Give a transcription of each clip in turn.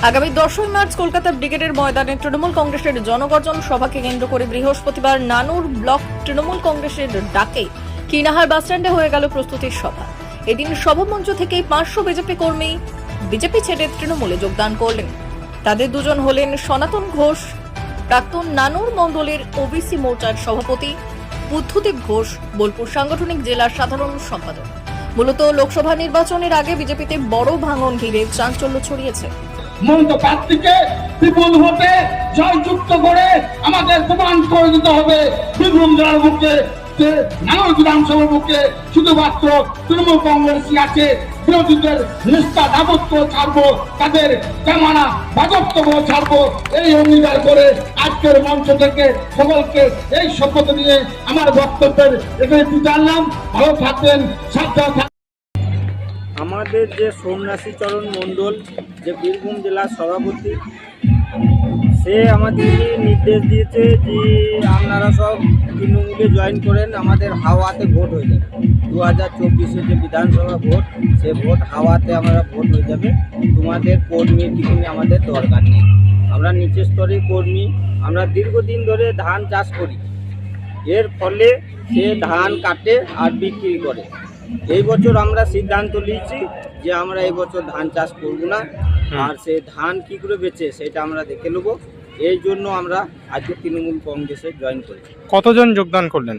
আগামী 10ই মার্চ কলকাতা ব্রিগেডের ময়দানে তৃণমূল কংগ্রেসের জনগর্জন সভাকে কেন্দ্র করে বৃহস্পতিবার নানুর ব্লক তৃণমূল কংগ্রেসের ডাকে কিনাহার বাসস্ট্যান্ডে হয়ে গেল প্রস্তুতির সভা। এদিন সভামঞ্চ থেকেই 500 বিজেপি কর্মী বিজেপি ছেড়ে তৃণমূলে যোগদান করলেন। তাদের দুজন হলেন সনাতন ঘোষ, প্রাক্তন নানুর মণ্ডলের ওবিসি মোর্চার সভাপতি, বুদ্ধদেব ঘোষ, বোলপুর সাংগঠনিক জেলার সাধারণ সম্পাদক। মূলত লোকসভা নির্বাচনের আগে বিজেপিতে বড় ভাঙন ঘিরে চাঞ্চল্য ছড়িয়েছে। মন্ত প্রার্থীকে বিপুল ভোটে জয়যুক্ত করে আমাদের প্রমাণ করে দিতে হবে বীরভূম জেলার বুকে, নানুর বিধানসভার বুকে শুধুমাত্র তৃণমূল কংগ্রেস আছে। বিরোধীদের নিষ্ঠা দাপত্য ছাড়বো, তাদের জামানা বাজত্ব ছাড়বো, এই অঙ্গীকার করে আজকের মঞ্চ থেকে সকলকে এই শপথ নিয়ে আমার বক্তব্যের এখানে জানলাম। ভালো থাকবেন, সাবধান থাকবেন। আমাদের যে সন্ন্যাসী চরণ মণ্ডল, যে বীরভূম জেলার সভাপতি, সে আমাদেরকে নির্দেশ দিয়েছে যে আপনারা সব তৃণমূলে জয়েন করেন, আমাদের হাওয়াতে ভোট হয়ে যাবে। 2024-এ যে বিধানসভা ভোট, সে ভোট হাওয়াতে আমরা ভোট হয়ে যাবে। তোমাদের কর্মীর দিকে আমাদের দরকার নেই। আমরা নিচের স্তরের কর্মী, আমরা দীর্ঘদিন ধরে ধান চাষ করি। এর ফলে সে ধান কাটে আর বিক্রি করে। এই বছর আমরা সিদ্ধান্ত নিয়েছি যে আমরা এই বছর ধান চাষ করব না, আর সে ধান কী করে বেচে সেটা আমরা দেখে নেব। এই জন্য আমরা আজকে তৃণমূল কংগ্রেসে জয়েন করেছি। কতজন যোগদান করলেন?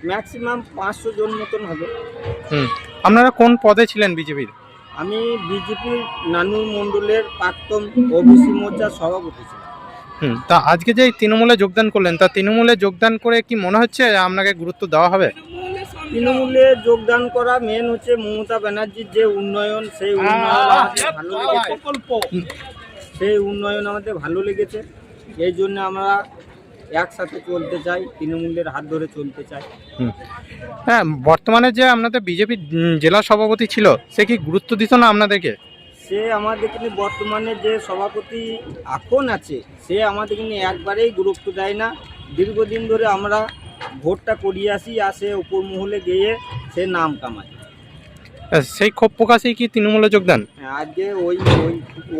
ম্যাক্সিমাম 500 জন মতন হবে। আপনারা কোন পদে ছিলেন বিজেপির? আমি বিজেপির নানুর মণ্ডলের প্রাক্তন ওবিসি মোর্চার সভাপতি ছিলাম। তা আজকে যে তৃণমূলে যোগদান করলেন, তা তৃণমূলে যোগদান করে কি মনে হচ্ছে আপনাকে গুরুত্ব দেওয়া হবে? তৃণমূলে যোগদান করা মেন হচ্ছে মমতা ব্যানার্জির যে উন্নয়ন, সেই উন্নয়ন আমাদের ভালো লেগেছে। সেই উন্নয়ন আমাদের ভালো লেগেছে, এই জন্য আমরা একসাথে চলতে চাই, তৃণমূলের হাত ধরে চলতে চাই। হ্যাঁ, বর্তমানে যে আপনাদের বিজেপি জেলা সভাপতি ছিল, সে কি গুরুত্ব দিত না আপনাদেরকে? সে আমাদেরকে বর্তমানে যে সভাপতি এখন আছে, সে আমাদেরকে একবারেই গুরুত্ব দেয় না। দীর্ঘদিন ধরে আমরা ভোটটা করিয়ে আসি, আর সে উপর মহলে গিয়ে সে নাম কামায়। সেই ক্ষোভ প্রকাশেই কি তৃণমূলে যোগদান? আজকে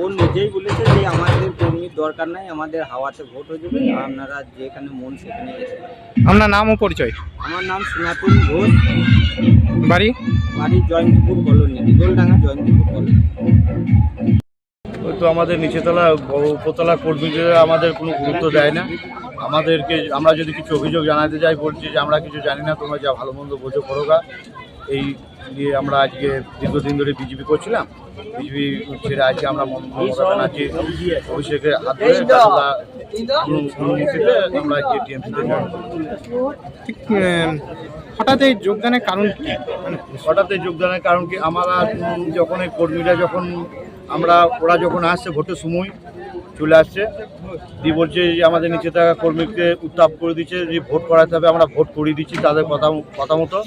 ও নিজেই বলেছে যে আমাদের কর্মীর দরকার নাই, আমাদের হাওয়াতে ভোট হয়ে যাবে, আপনারা যেখানে মন সেখানে যেতে পারেন। আপনার নাম ও পরিচয়? আমার নাম সনাতন ঘোষ, বাড়ি জয়ন্তীপুর কলোনি, দিগলডাঙ্গা জয়ন্তীপুর কলোনি। তো আমাদের নিচেতলা উপরতলা কর্মীদের আমাদের কোনো গুরুত্ব দেয় না। আমাদেরকে আমরা যদি কিছু অভিযোগ জানাতে যাই, বলছি যে আমরা কিছু জানি না, তোমরা যা ভালো মন্দ বোঝো করোগা। এই নিয়ে আমরা আজকে দীর্ঘদিন ধরে বিজেপি করছিলাম। বিজেপি ছেড়ে আজকে আমরা মমতা ব্যানার্জি অভিষেকের হাত ধরে আমরা আজকে টিএমসিতে জয়েন করি। হঠাৎ এই যোগদানের কারণ কি? হঠাৎ এই যোগদানের কারণ কি, আমরা যখন এই কর্মীরা যখন ওরা যখন আসছে ভোটের সময় চলে আসছে, দিয়ে বলছে যে আমাদের নিচে থাকা কর্মীকে উত্তাপ করে দিচ্ছে যে ভোট করাতে হবে। আমরা ভোট করিয়ে দিচ্ছি তাদের কথা মতো।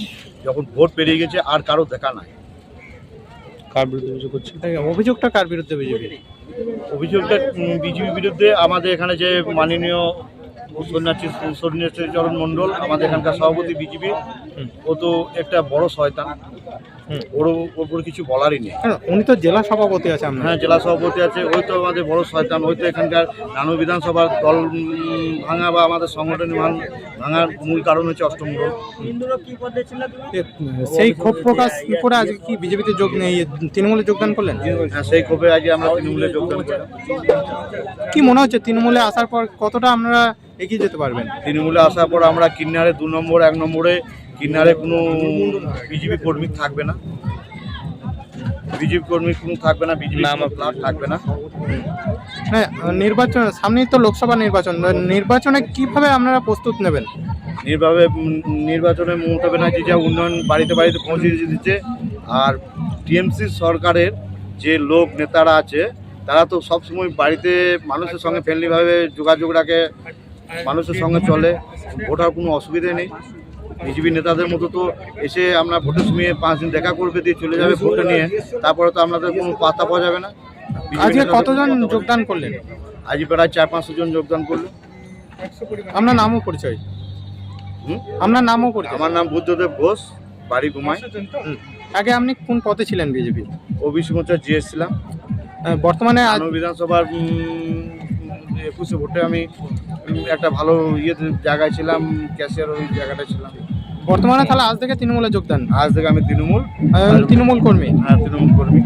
যখন ভোট পেরিয়ে গেছে আর কারো দেখা নাই। কার বিরুদ্ধে অভিযোগ করছে? অভিযোগটা কার বিরুদ্ধে? অভিযোগটা বিজেপির বিরুদ্ধে। আমাদের এখানে যে মাননীয় সন্ন্যাসী চরণ মণ্ডল, আমাদের এখানকার সভাপতি বিজেপি, ও তো একটা বড় শয়তান। ওর ওপর কিছু বলারই নেই। উনি তো জেলা সভাপতি আছে। হ্যাঁ, জেলা সভাপতি আছে। ওই তো আমাদের বড় শয়তান। ওই তো এখানকার নানু বিধানসভার দল ভাঙা বা আমাদের সংগঠন ভাঙার মূল কারণ হচ্ছে অষ্টমূল। সেই ক্ষোভ প্রকাশ করে আজকে কি বিজেপিতে তৃণমূলে যোগদান করলেন? হ্যাঁ, সেই ক্ষোভে আজকে আমরা তৃণমূলে যোগদান করলাম। কি মনে হচ্ছে তৃণমূলে আসার পর কতটা আপনারা এগিয়ে যেতে পারবেন? তৃণমূলে আসার পর আমরা কিন্নারে 2 নম্বর 1 নম্বরে কিন্নারে কোনো বিজেপি কর্মী থাকবে না। বিজেপি কর্মী কোনো থাকবে না, বিজেপি থাকবে না। হ্যাঁ, নির্বাচন সামনেই তো লোকসভা নির্বাচনে কিভাবে আপনারা প্রস্তুত নেবেন? নির্বাচনে মমতা ব্যানার্জি যা উন্নয়ন বাড়িতে বাড়িতে পৌঁছে দিচ্ছে, আর টিএমসি সরকারের যে লোক নেতারা আছে, তারা তো সবসময় বাড়িতে মানুষের সঙ্গে ফ্রেন্ডলিভাবে যোগাযোগ রাখে, মানুষের সঙ্গে চলে। ভোটার কোনো অসুবিধে নেই। বিজেপি নেতাদের মতো তো এসে আমরা ভোটের সময় 5 দিন দেখা করবে, দিয়ে চলে যাবে ভোটে নিয়ে, তারপরে তো আপনাদের কোনো পাত্তা পাওয়া যাবে না। আজকে কতজন যোগদান করলেন? আজ প্রায় 400-500 জন যোগদান করলো। আপনার নামও পরিচয়? আপনার নামও পরিচয়? আমার নাম বুদ্ধদেব ঘোষ, বাড়ি ঘুমাই। আগে আপনি কোন পদে ছিলেন বিজেপি? ওবিসি মোর্চার জিএস ছিলাম। বর্তমানে নানুর বিধানসভার 21 ভোটে আমি একটা ভালো জায়গায় ছিলাম, ক্যাশিয়ার ওই জায়গাটা ছিলাম। বর্তমানে তাহলে আজ থেকে তৃণমূলে যোগদান? আজ থেকে আমি তৃণমূল কর্মী। হ্যাঁ, তৃণমূল কর্মী।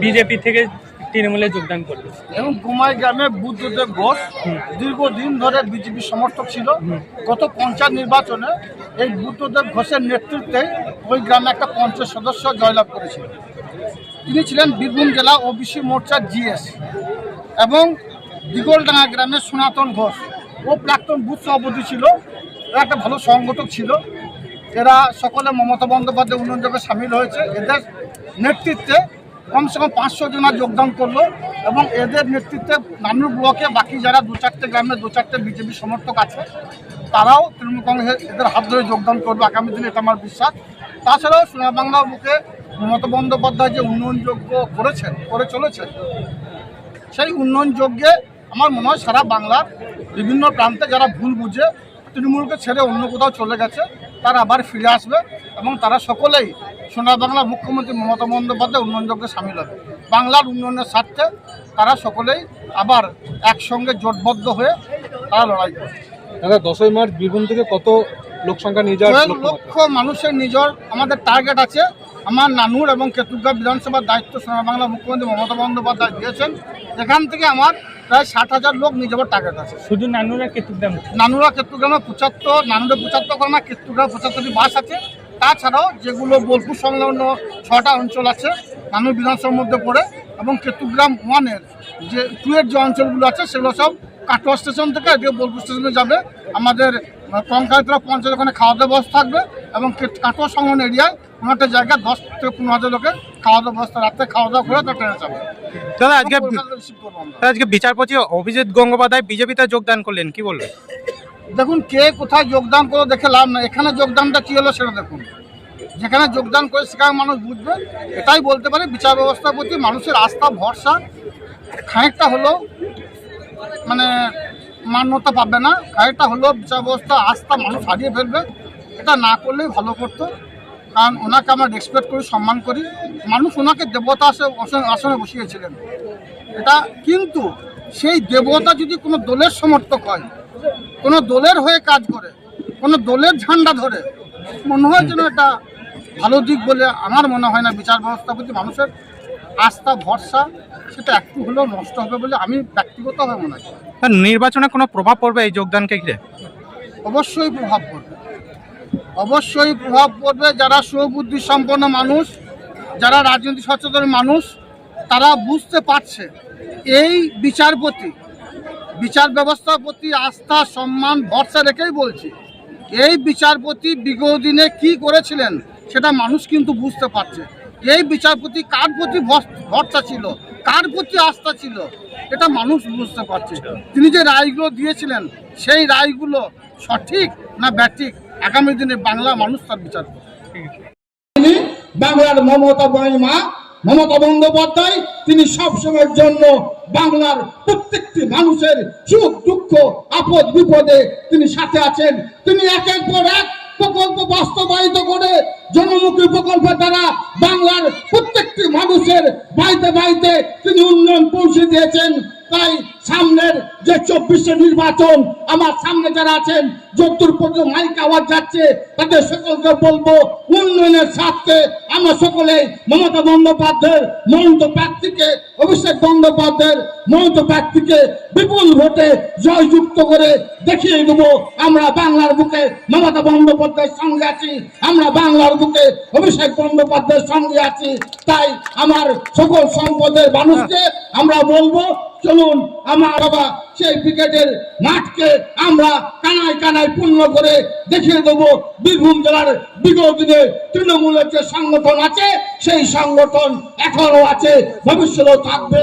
বিজেপি থেকে তৃণমূলে যোগদান করবে। এবং কুমাই গ্রামে বুদ্ধদেব ঘোষ দীর্ঘদিন ধরে বিজেপি সমর্থক ছিল। গত পঞ্চায়েত নির্বাচনে এই বুদ্ধদেব ঘোষের নেতৃত্বে ওই গ্রামে একটা পঞ্চায়েত সদস্য জয়লাভ করেছিল। তিনি ছিলেন বীরভূম জেলা ওবিসি মোর্চার জিএস। এবং দিগলডাঙ্গা গ্রামের সনাতন ঘোষ, ও প্রাক্তন বুথ সভাপতি ছিল, এরা একটা ভালো সংগঠক ছিল। এরা সকলে মমতা বন্দ্যোপাধ্যায় উন্নয়ন যোগে সামিল হয়েছে। এদের নেতৃত্বে কমসে কম 500 জনা যোগদান করলো। এবং এদের নেতৃত্বে নানুর ব্লকে বাকি যারা 2-4টে গ্রামে 2-4টে বিজেপি সমর্থক আছে, তারাও তৃণমূল কংগ্রেসের এদের হাত ধরে যোগদান করবে আগামী দিনে, এটা আমার বিশ্বাস। তাছাড়াও সোনার বাংলার বুকে মমতা বন্দ্যোপাধ্যায় যে উন্নয়নযোগ্য করে চলেছেন, সেই উন্নয়নযোগ্যে আমার মনে হয় সারা বাংলার বিভিন্ন প্রান্তে যারা ভুল বুঝে তৃণমূলকে ছেড়ে অন্য কোথাও চলে গেছে, তারা আবার ফিরে আসবে এবং তারা সকলেই সোনার বাংলার মুখ্যমন্ত্রী মমতা বন্দ্যোপাধ্যায় উন্নয়নযোগ্যে সামিল হবে। বাংলার উন্নয়নের স্বার্থে তারা সকলেই আবার একসঙ্গে জোটবদ্ধ হয়ে তারা লড়াই করবে। দাদা, 10ই মার্চ বীরভূম থেকে কত লোক সংখ্যা নিয়ে যাওয়ার 12 লক্ষ মানুষের নিজের আমাদের টার্গেট আছে। আমার নানুর এবং কেতুগ্রাম বিধানসভার দায়িত্ব সোনার বাংলা মুখ্যমন্ত্রী মমতা বন্দ্যোপাধ্যায় দিয়েছেন। এখান থেকে আমার প্রায় 60,000 লোক নিয়ে যাওয়ার টার্গেট আছে। শুধু নানুরা কেতুগ্রাম? নানুরা কেতুগ্রামে 75, নানুরে 75 করে না, কেতুগ্রাম 75টি বাস আছে। তাছাড়াও যেগুলো বোলপুর সংলগ্ন 6টা অঞ্চল আছে নানুর বিধানসভার মধ্যে পড়ে, এবং কেতুগ্রাম 1-এর যে 2-এর যে অঞ্চলগুলো আছে সেগুলো সব কাটোয়া স্টেশন থেকে এদিকে বোলপুর স্টেশনে যাবে। আমাদের কঙ্কালতলা পঞ্চায়েত ওখানে খাওয়া দাওয়া ব্যবস্থা থাকবে এবং কাটোয়া সংলগ্ন এরিয়ায় কোনো একটা জায়গায় 10 থেকে 15,000 লোকের খাওয়া দাওয়া ব্যবস্থা, রাত্রে খাওয়া দাওয়া করে তারা ট্রেনে যাবে। দাদা, আজকে বিচারপতি অভিজিৎ গঙ্গোপাধ্যায় বিজেপিতে যোগদান করলেন, কি বলবেন? দেখুন, কে কোথায় যোগদান করে দেখে লাভ না, এখানে যোগদানটা কী হলো সেটা দেখুন। যেখানে যোগদান করে সেখানে মানুষ বুঝবে। এটাই বলতে পারে বিচার ব্যবস্থার প্রতি মানুষের আস্থা ভরসা খানিকটা হলেও মানে মান্যতা পাবে না, খানিকটা হলেও বিচার ব্যবস্থা আস্থা মানুষ হারিয়ে ফেলবে। এটা না করলেই ভালো করতো, কারণ ওনাকে আমরা রেসপেক্ট করি, সম্মান করি। মানুষ ওনাকে দেবতা আসনে বসিয়েছিলেন, এটা কিন্তু সেই দেবতা যদি কোনো দলের সমর্থক হয়, কোনো দলের হয়ে কাজ করে, কোনো দলের ঝান্ডা ধরে, মনে হয় যেন এটা ভালো দিক বলে আমার মনে হয় না। বিচার ব্যবস্থার প্রতি মানুষের আস্থা ভরসা সেটা একটু হলেও নষ্ট হবে বলে আমি ব্যক্তিগতভাবে মনে করি। নির্বাচনে কোনো প্রভাব পড়বে এই যোগদানকে ঘিরে? অবশ্যই প্রভাব পড়বে, অবশ্যই প্রভাব পড়বে। যারা সুবুদ্ধি সম্পন্ন মানুষ, যারা রাজনৈতিক সচেতন মানুষ, তারা বুঝতে পারছে এই বিচার ব্যবস্থার প্রতি আস্থা সম্মান ভরসা রেখেই বলছি, এই বিচারপতি বিগত দিনে কী করেছিলেন সেটা মানুষ কিন্তু বুঝতে পারছে। এই বিচারপতি কার প্রতি ভরসা ছিল, কার প্রতি আস্থা ছিল, এটা মানুষ বুঝতে পারছে। তিনি যে রায়গুলো দিয়েছিলেন সেই রায়গুলো সঠিক না ব্যাঠিক, আগামী দিনে বাংলা মানুষ তার বিচার করবে। বাংলার মমতা বন্দ্যোপাধ্যায় তিনি সবসময়ের জন্য বাংলার প্রত্যেকটি মানুষের সুখ দুঃখ আপদ বিপদে তিনি সাথে আছেন। তিনি একের পর এক প্রকল্প বাস্তবায়িত করে জনমুখী প্রকল্পের দ্বারা বাংলার প্রত্যেকটি মানুষের বাড়িতে বাড়িতে তিনি উন্নয়ন পৌঁছে দিয়েছেন। তাই সামনের যে 24 নির্বাচন, আমার সামনে যারা আছেন, যতদূর পর্যন্ত মাইক আওয়াজ যাচ্ছে, তাদের সকলকে বলবো উন্নয়নের স্বার্থে আমরা সকলে মমতা বন্দ্যোপাধ্যায়ের মনোনীত প্রার্থীকে, অভিষেক বন্দ্যোপাধ্যায়ের মনোনীত প্রার্থীকে বিপুল ভোটে জয়যুক্ত করে দেখিয়ে দেবো আমরা বাংলার বুকে মমতা বন্দ্যোপাধ্যায়ের সঙ্গে আছি, আমরা বাংলার বুকে অভিষেক বন্দ্যোপাধ্যায়ের সঙ্গে আছি। তাই আমার সকল সম্পদের মানুষকে আমরা বলবো, চলুন আমার বাবা সেই ব্রিগেডের মাঠকে আমরা কানায় কানায় পূর্ণ করে দেখিয়ে দেবো বীরভূম জেলার বিগত দিনে তৃণমূলের যে সংগঠন আছে সেই সংগঠন এখনো আছে, ভবিষ্যতেও থাকবে।